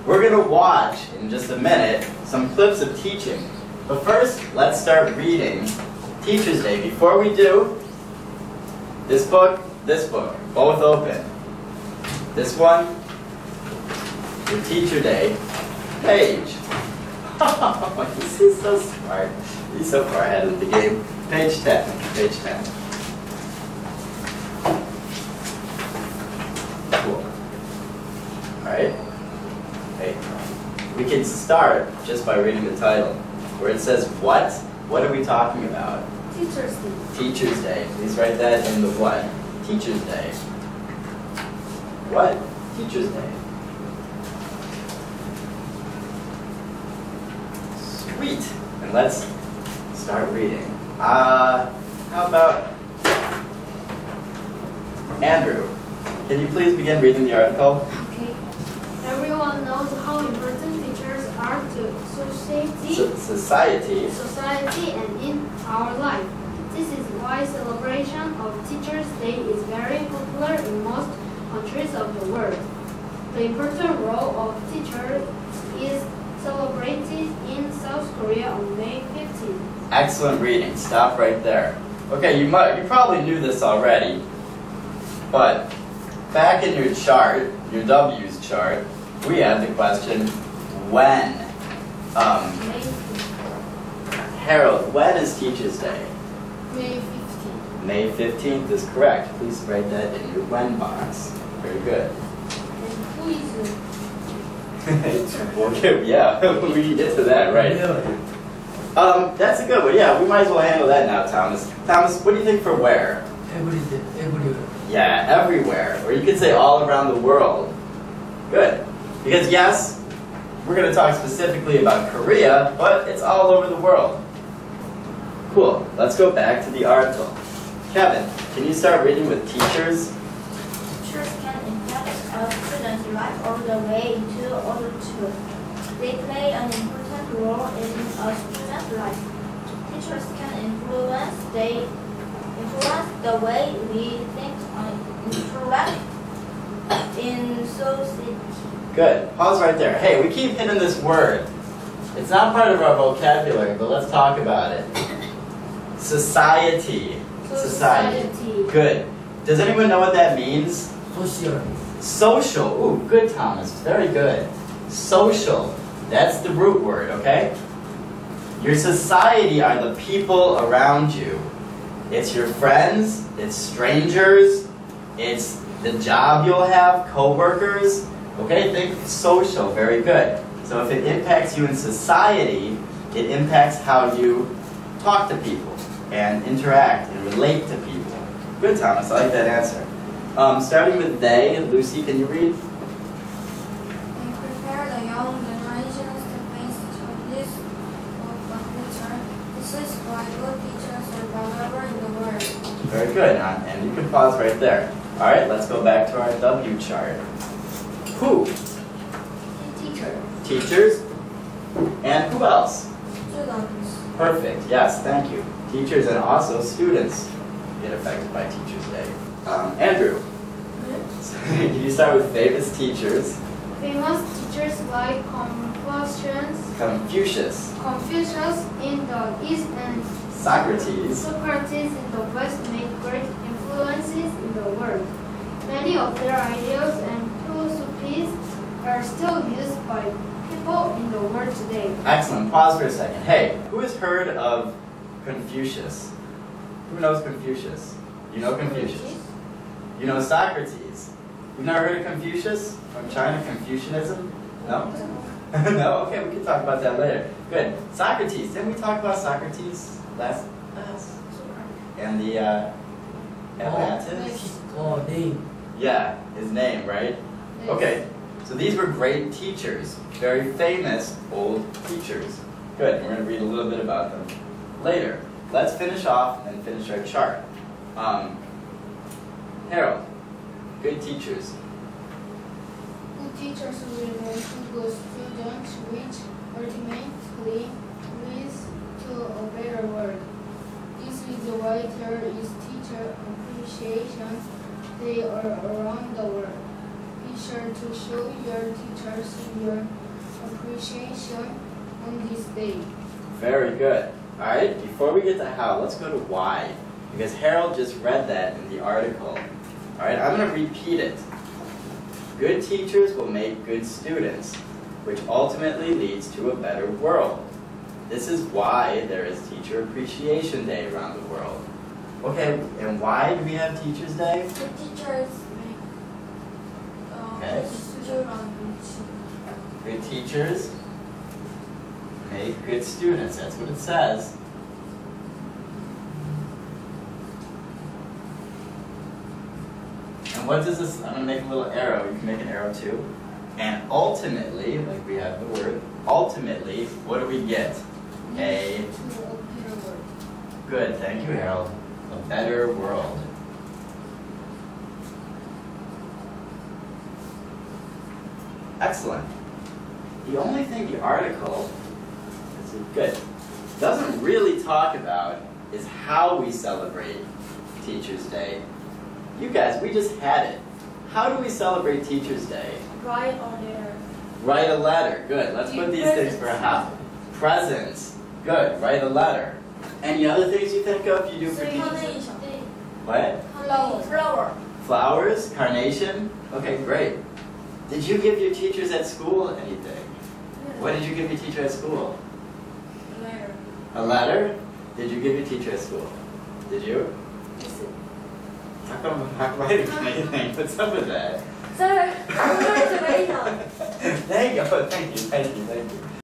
We're going to watch, in just a minute, some clips of teaching. But first, let's start reading Teacher's Day. Before we do, this book, both open. This one, your Teacher Day page. He's so smart. He's so far ahead of the game. Page 10. Page 10. Cool. Alright. Hey. We can start just by reading the title, where it says what? What are we talking about? Teacher's Day. Teacher's Day. Please write that in the what? Teacher's Day. What? Teacher's Day. Sweet. And let's start reading. How about Andrew? Can you please begin reading the article? Okay. Everyone knows how important teachers are to society and in our life. This is why celebration of Teachers' Day is very popular in most countries of the world. The important role of teachers is celebrated in South Korea on May 15th. Excellent reading. Stop right there. Okay, you probably knew this already, but back in your chart, your W's chart, we have the question, when? May 15th. Harold, when is Teacher's Day? May 15th. May 15th is correct. Please write that in your when box. Very good. And who is Okay, yeah, we can get to that, right? That's a good one. Yeah, we might as well handle that now, Thomas. Thomas, what do you think for where? Everywhere. Yeah, everywhere. Or you could say all around the world. Good. Because yes, we're going to talk specifically about Korea, but it's all over the world. Cool. Let's go back to the article. Kevin, can you start reading with teachers? Teachers can impact a student's life all the way into adulthood. They play an important role in a student's life. Teachers can influence the way we think and interact in society. Good. Pause right there. Hey, we keep hitting this word. It's not part of our vocabulary, but let's talk about it. Society. Good. Does anyone know what that means? Social. Ooh, good, Thomas. Very good. Social. That's the root word, okay? Your society are the people around you. It's your friends, it's strangers, it's the job you'll have, co-workers. Okay, think social. Very good. So if it impacts you in society, it impacts how you talk to people and interact and relate to people. Good, Thomas. I like that answer. Starting with they, Lucy, can you read? They prepare the young generations to face challenges of the future. This is why good teachers are valuable in the world. Very good, and you can pause right there. All right, let's go back to our W chart. Who? Teacher. Teachers. And who else? Students. Perfect. Yes, thank you. Teachers and also students get affected by Teachers' Day. Andrew, can you start with famous teachers? Famous teachers like Confucius. Confucius in the East and Socrates in the West made great influences in the world. Many of their ideas and philosophies are still used by people in the world today. Excellent. Pause for a second. Hey, who has heard of Confucius? Who knows Confucius? You know Confucius. You know Socrates. You've never heard of Confucius? From China, Confucianism? No? No? Okay, we can talk about that later. Good. Socrates. Didn't we talk about Socrates last class? And the Atlantis? Name. Yeah, his name, right? Yes. Okay. So these were great teachers. Very famous old teachers. Good. We're going to read a little bit about them later. Let's finish off and finish our chart. Harold, good teachers. Good teachers will make good students, which ultimately leads to a better world. This is why there is teacher appreciation day around the world. We sure to show your teachers your appreciation on this day. Very good. All right, before we get to how, let's go to why. Because Harold just read that in the article. All right, I'm going to repeat it. Good teachers will make good students, which ultimately leads to a better world. This is why there is Teacher Appreciation Day around the world. Okay, and why do we have Teachers Day? The teachers make Okay. students. Good teachers make good students. That's what it says. And what does this, I'm going to make a little arrow. You can make an arrow too. And ultimately, like we have the word, ultimately, what do we get? A good, thank you, Harold. A better world. Excellent. The only thing the article is good doesn't really talk about is how we celebrate Teachers' Day. You guys, we just had it. How do we celebrate Teachers' Day? Write a letter. Write a letter. Good. Let's put these things for how. Presents. Good. Write a letter. Any other things you think of you do for Teachers' Day? What? Flower. Flowers? Carnation? Okay, great. Did you give your teachers at school anything? What did you give your teacher at school? Letter. A letter? Did you give your teacher at school? Did you? How come I'm not writing anything? What's up with that? Sir, congratulations. There you go. Thank you.